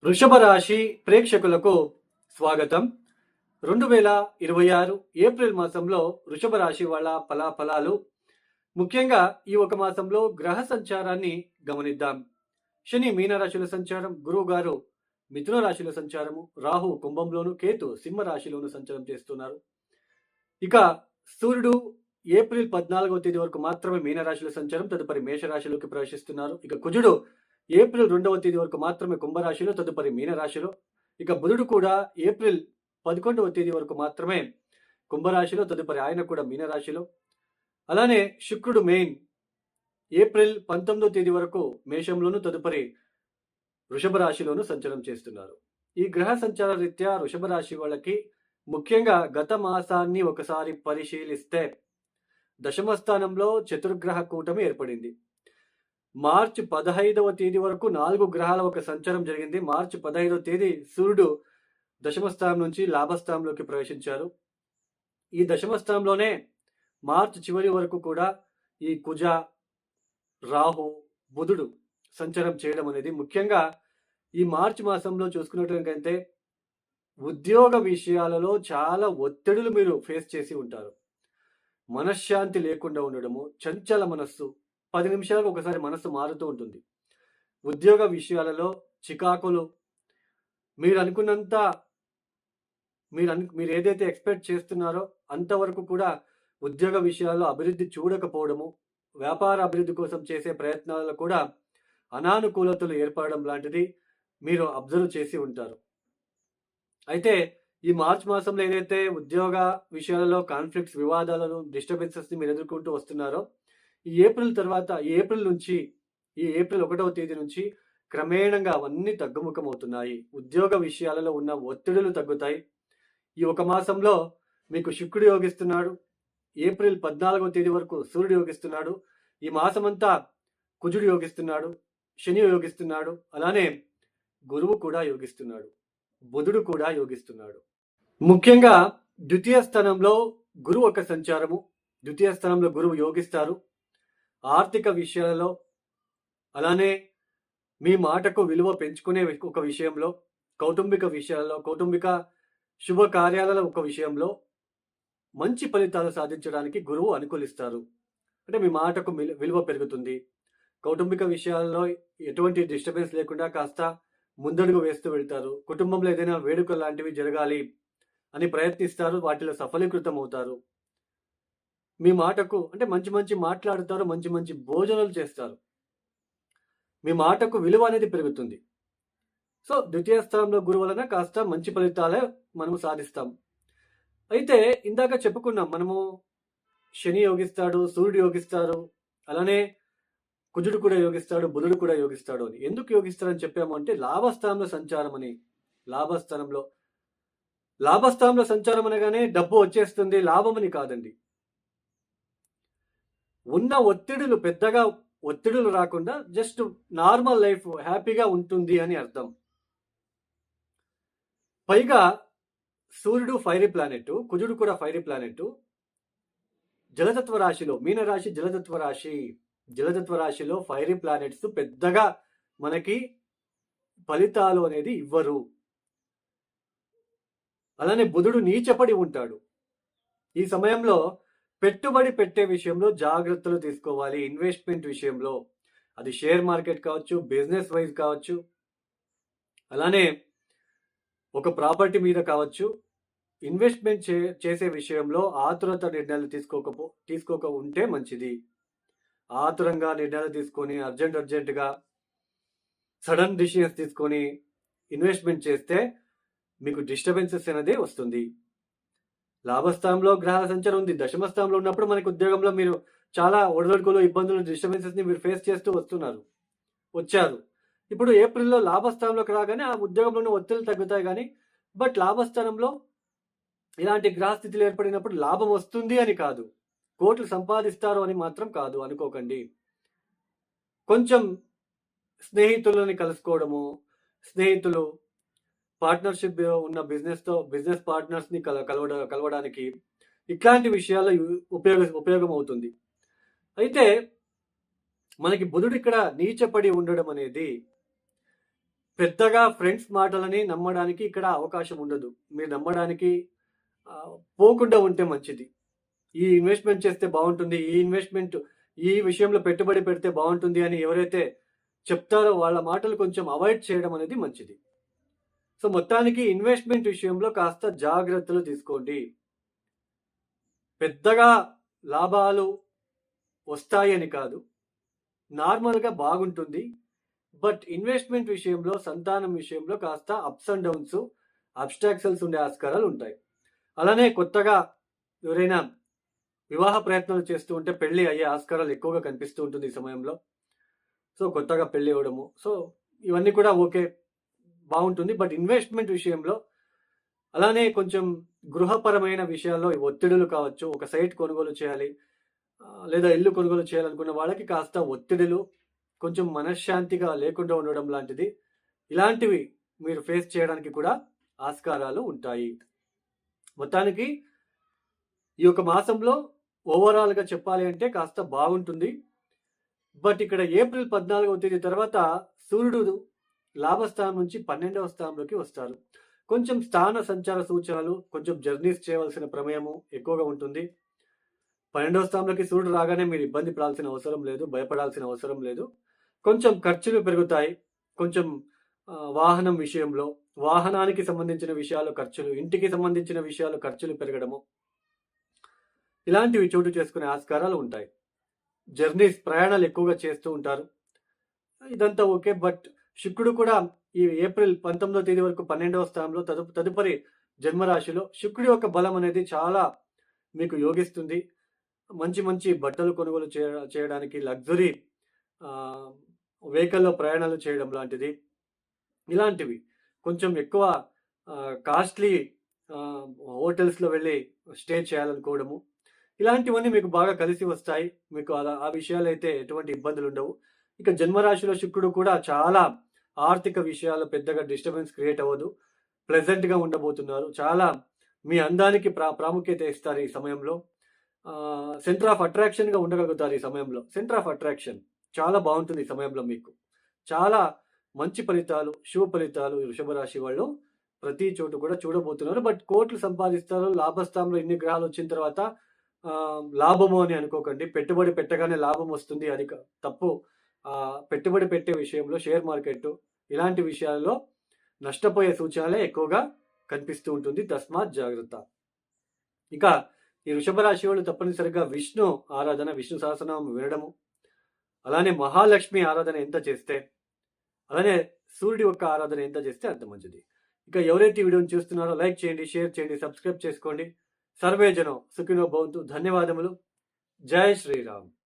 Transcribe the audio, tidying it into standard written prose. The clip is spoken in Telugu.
వృషభ రాశి ప్రేక్షకులకు స్వాగతం. 2026 ఏప్రిల్ మాసంలో వృషభ రాశి వాళ్ళ ఫలాఫలాలు. ముఖ్యంగా ఈ ఒక మాసంలో గ్రహ సంచారాన్ని గమనిద్దాం. శని మీనరాశిలో సంచారం, గురువు గారు మిథున రాశిలో సంచారము, రాహు కుంభంలోను, కేతు సింహ రాశిలోను సంచారం చేస్తున్నారు. ఇక సూర్యుడు ఏప్రిల్ 14వ తేదీ వరకు మాత్రమే మీనరాశిలో సంచారం, తదుపరి మేషరాశిలోకి ప్రవేశిస్తున్నారు. ఇక కుజుడు ఏప్రిల్ 2వ తేదీ వరకు మాత్రమే కుంభరాశిలో, తదుపరి మీనరాశిలో. ఇక బుధుడు కూడా ఏప్రిల్ 11వ తేదీ వరకు మాత్రమే కుంభరాశిలో, తదుపరి ఆయన కూడా మీనరాశిలో. అలానే శుక్రుడు మెయిన్ ఏప్రిల్ 19వ తేదీ వరకు మేషంలోను, తదుపరి వృషభ రాశిలోను సంచారం చేస్తున్నారు. ఈ గ్రహ సంచార రీత్యా వృషభ రాశి వాళ్ళకి ముఖ్యంగా గత మాసాన్ని ఒకసారి పరిశీలిస్తే దశమ స్థానంలో చతుర్గ్రహ కూటమి ఏర్పడింది. మార్చి 15వ తేదీ వరకు 4 గ్రహాల ఒక సంచారం జరిగింది. మార్చి 15వ తేదీ సూర్యుడు దశమ స్థానం నుంచి లాభస్థానంలోకి ప్రవేశించారు. ఈ దశమ స్థానంలోనే మార్చి చివరి వరకు కూడా ఈ కుజ, రాహు, బుధుడు సంచారం చేయడం అనేది ముఖ్యంగా ఈ మార్చి మాసంలో చూసుకున్నట్లయితే ఉద్యోగ విషయాలలో చాలా ఒత్తిడులు మీరు ఫేస్ చేసి ఉంటారు. మనశ్శాంతి లేకుండా ఉండడము, చంచల మనస్సు, 10 నిమిషాలకు ఒకసారి మనస్సు మారుతూ ఉంటుంది. ఉద్యోగ విషయాలలో చికాకులు, మీరు అనుకున్నంత మీరు ఏదైతే ఎక్స్పెక్ట్ చేస్తున్నారో అంతవరకు కూడా ఉద్యోగ విషయాల్లో అభివృద్ధి చూడకపోవడము, వ్యాపార అభివృద్ధి కోసం చేసే ప్రయత్నాలలో కూడా అనానుకూలతలు ఏర్పడడం లాంటిది మీరు అబ్జర్వ్ చేసి ఉంటారు. అయితే ఈ మార్చ్ మాసంలో ఏదైతే ఉద్యోగ విషయాలలో కాన్ఫ్లిక్ట్స్, వివాదాలను, డిస్టర్బెన్సెస్ని మీరు ఎదుర్కొంటూ వస్తున్నారో, ఈ ఏప్రిల్ 1వ తేదీ నుంచి క్రమేణంగా అవన్నీ తగ్గుముఖం అవుతున్నాయి. ఉద్యోగ విషయాలలో ఉన్న ఒత్తిడులు తగ్గుతాయి. ఈ ఒక మాసంలో మీకు శుక్రుడు యోగిస్తున్నాడు. ఏప్రిల్ 14వ తేదీ వరకు సూర్యుడు యోగిస్తున్నాడు. ఈ మాసమంతా కుజుడు యోగిస్తున్నాడు, శని యోగిస్తున్నాడు, అలానే గురువు కూడా యోగిస్తున్నాడు, బుధుడు కూడా యోగిస్తున్నాడు. ముఖ్యంగా ద్వితీయ స్థానంలో గురువు ఒక సంచారము, ద్వితీయ స్థానంలో గురువు యోగిస్తారు. ఆర్థిక విషయాలలో, అలానే మీ మాటకు విలువ పెంచుకునే ఒక విషయంలో, కౌటుంబిక విషయాలలో, కౌటుంబిక శుభ కార్యాలలో ఒక విషయంలో మంచి ఫలితాలు సాధించడానికి గురువు అనుకూలిస్తారు. అంటే మీ మాటకు విలువ పెరుగుతుంది. కౌటుంబిక విషయాల్లో ఎటువంటి డిస్టర్బెన్స్ లేకుండా కాస్త ముందడుగు వేస్తూ వెళ్తారు. కుటుంబంలో ఏదైనా వేడుక లాంటివి జరగాలి అని ప్రయత్నిస్తారు, వాటిలో సఫలీకృతం అవుతారు. మీ మాటకు అంటే మంచి మంచి మాట్లాడుతారు, మంచి మంచి భోజనాలు చేస్తారు. మీ మాటకు విలువ అనేది పెరుగుతుంది. సో ద్వితీయ స్థానంలో గురువు వలన కాస్త మంచి ఫలితాలే మనము సాధిస్తాం. అయితే ఇందాక చెప్పుకున్నాం, మనము శని యోగిస్తాడు, సూర్యుడు యోగిస్తారు, అలానే కుజుడు కూడా యోగిస్తాడు, బుధుడు కూడా యోగిస్తాడు అని. ఎందుకు యోగిస్తారని చెప్పాము అంటే లాభస్థానంలో సంచారం అని. లాభస్థానంలో సంచారం అనగానే డబ్బు వచ్చేస్తుంది, లాభమని కాదండి. ఉన్న పెద్దగా ఒత్తిడులు రాకుండా జస్ట్ నార్మల్ లైఫ్ హ్యాపీగా ఉంటుంది అని అర్థం. పైగా సూర్యుడు ఫైరీ ప్లానెట్, కుజుడు కూడా ఫైరీ ప్లానెట్, జలతత్వ రాశిలో, మీనరాశి జలతత్వ రాశిలో ఫైరీ ప్లానెట్స్ పెద్దగా మనకి ఫలితాలు అనేది ఇవ్వరు. అలానే బుధుడు నీచపడి ఉంటాడు. ఈ సమయంలో పెట్టుబడి పెట్టే విషయంలో జాగ్రత్తలు తీసుకోవాలి. ఇన్వెస్ట్మెంట్ విషయంలో, అది షేర్ మార్కెట్ కావచ్చు, బిజినెస్ వైజ్ కావచ్చు, అలానే ఒక ప్రాపర్టీ మీద కావచ్చు. ఇన్వెస్ట్మెంట్ చేసే విషయంలో ఆతురత నిర్ణయాలు తీసుకోక ఉంటే మంచిది. ఆతురంగా నిర్ణయాలు తీసుకొని అర్జెంటుగా సడన్ డిసిషన్స్ తీసుకొని ఇన్వెస్ట్మెంట్ చేస్తే మీకు డిస్టర్బెన్సెస్ అనేది వస్తుంది. లాభస్థానంలో గ్రహాల సంచారం ఉంది. దశమ స్థానంలో ఉన్నప్పుడు మనకి ఉద్యోగంలో మీరు చాలా ఒడిదొడుకులు, ఇబ్బందులు, డిస్టర్బెన్సెస్ని మీరు ఫేస్ చేస్తూ వచ్చారు. ఇప్పుడు ఏప్రిల్లో లాభస్థానంలోకి రాగానే ఆ ఉద్యోగంలోనే ఒత్తిళ్లు తగ్గుతాయి. కానీ బట్ లాభస్థానంలో ఇలాంటి గ్రహస్థితులు ఏర్పడినప్పుడు లాభం వస్తుంది అని కాదు, కోట్లు సంపాదిస్తారు అని మాత్రం కాదు అనుకోకండి. కొంచెం స్నేహితులని కలుసుకోవడము, స్నేహితులు, పార్ట్నర్షిప్ ఉన్న బిజినెస్ పార్ట్నర్స్ని కలవడానికి ఇట్లాంటి విషయాల్లో ఉపయోగం అవుతుంది. అయితే మనకి బుధుడు ఇక్కడ నీచపడి ఉండడం అనేది పెద్దగా ఫ్రెండ్స్ మాటలని నమ్మడానికి ఇక్కడ అవకాశం ఉండదు. మీరు నమ్మడానికి పోకుండా ఉంటే మంచిది. ఈ ఇన్వెస్ట్‌మెంట్ చేస్తే బావుంటుంది. ఈ విషయంలో పెట్టుబడి పెడితే బావుంటుంది అని ఎవరైతే చెప్తారో వాళ్ళ మాటలు కొంచెం అవాయిడ్ చేయడం అనేది మంచిది. సో, మొత్తానికి ఇన్వెస్ట్‌మెంట్ విషయంలో కాస్త జాగ్రత్తలు తీసుకోండి. పెద్దగా లాభాలు వస్తాయని కాదు. నార్మల్‌గా బాగుంటుంది. బట్ ఇన్వెస్ట్‌మెంట్ విషయంలో, సంతానం విషయంలో కాస్త అప్స్ అండ్ డౌన్స్, అబ్‌స్ట్రాక్షన్స్ ఉండే ఆస్కారాలు ఉంటాయి. అలానే కొత్తగా ఎవరైనా వివాహ ప్రయత్నాలు చేస్తూ ఉంటే పెళ్లి అయ్యే ఆస్కారాలు ఎక్కువగా కనిపిస్తూ ఉంటుంది ఈ సమయంలో. సో, కొత్తగా పెళ్లి అవ్వడము. సో, ఇవన్నీ కూడా ఓకే. బావుంటుంది. బట్ ఇన్వెస్ట్‌మెంట్ విషయంలో అలానే కొంచెం గృహపరమైన విషయాల్లో ఒత్తిడులు కావచ్చు. ఒక సైట్ కొనుగోలు చేయాలి. లేదా ఇల్లు కొనుగోలు చేయాలనుకున్న వాళ్ళకి కాస్త ఒత్తిడులు, కొంచెం మనశ్శాంతిగా లేకుండా ఉండడం లాంటిది. ఇలాంటివి మీరు ఫేస్ చేయడానికి కూడా ఆస్కారాలు ఉంటాయి. మొత్తానికి ఈ యొక్క మాసంలో ఓవరాల్‌గా చెప్పాలి అంటే కాస్త బాగుంటుంది. బట్ ఇక్కడ ఏప్రిల్ 14వ తేదీ తర్వాత సూర్యుడు లాభస్థానం నుంచి 12వ స్థానంలోకి వస్తారు. కొంచెం స్థాన సంచార సూచనలు, కొంచెం జర్నీస్ చేయవలసిన ప్రమేయము ఎక్కువగా ఉంటుంది. 12వ స్థానంలోకి సూర్యుడు రాగానే మీరు ఇబ్బంది పడాల్సిన అవసరం లేదు, భయపడాల్సిన అవసరం లేదు. కొంచెం ఖర్చులు పెరుగుతాయి. కొంచెం వాహనం విషయంలో, వాహనానికి సంబంధించిన విషయాలు ఖర్చులు, ఇంటికి సంబంధించిన విషయాలు ఖర్చులు పెరగడము, ఇలాంటివి చోటు చేసుకునే ఆస్కారాలు ఉంటాయి. జర్నీస్, ప్రయాణాలు ఎక్కువగా చేస్తూ ఉంటారు. ఇదంతా ఓకే. బట్ శుక్రుడు కూడా ఈ ఏప్రిల్ 19వ తేదీ వరకు 12వ స్థానంలో తదుపరి జన్మరాశిలో శుక్రుడి యొక్క బలం అనేది చాలా మీకు యోగిస్తుంది. మంచి మంచి బట్టలు కొనుగోలు చేయడానికి, లగ్జరీ వెహికల్‌లో ప్రయాణాలు చేయడం లాంటిది. ఇలాంటివి కొంచెం ఎక్కువ కాస్ట్‌లీ హోటల్స్‌లో వెళ్ళి స్టే చేయాలనుకోవడము. ఇలాంటివన్నీ మీకు బాగా కలిసి వస్తాయి. మీకు ఆ విషయాలైతే ఎటువంటి ఇబ్బందులు ఉండవు. ఇక జన్మరాశిలో శుక్రుడు కూడా చాలా ఆర్థిక విషయాల్లో పెద్దగా డిస్టర్బెన్స్ క్రియేట్ అవ్వదు. ప్లెజెంట్‌గా ఉండబోతున్నారు. చాలా మీ అందానికి ప్రాముఖ్యత ఇస్తారు ఈ సమయంలో. సెంటర్ ఆఫ్ అట్రాక్షన్‌గా ఉండగలుగుతారు ఈ సమయంలో. సెంటర్ ఆఫ్ అట్రాక్షన్ చాలా బాగుంటుంది ఈ సమయంలో మీకు. చాలా మంచి ఫలితాలు, శుభ ఫలితాలు ఈ వృషభ రాశి వాళ్ళు ప్రతి చోటు కూడా చూడబోతున్నారు. బట్ కోట్లు సంపాదిస్తారు. లాభస్థానంలో ఇన్ని గ్రహాలు వచ్చిన తర్వాత లాభము అని అనుకోకండి. పెట్టుబడి పెట్టగానే లాభం వస్తుంది అది తప్పు. పెట్టుబడి పెట్టే విషయంలో షేర్ మార్కెట్ ఇలాంటి విషయాల్లో నష్టపోయే సూచనలే ఎక్కువగా కనిపిస్తూ ఉంటుంది. తస్మాత్ జాగ్రత్త. ఇక ఈ వృషభ రాశి వాళ్ళు తప్పనిసరిగా విష్ణు ఆరాధన, విష్ణు సహస్రనామం వినడము, అలానే మహాలక్ష్మి ఆరాధన ఎంత చేస్తే, అలానే సూర్యుడి యొక్క ఆరాధన ఎంత చేస్తే అంత మంచిది. ఇక ఎవరైతే ఈ వీడియోని చూస్తున్నారో లైక్ చేయండి, షేర్ చేయండి, సబ్స్క్రైబ్ చేసుకోండి. సర్వే జనం సుఖినో భవంతు. ధన్యవాదములు. జై శ్రీరామ్.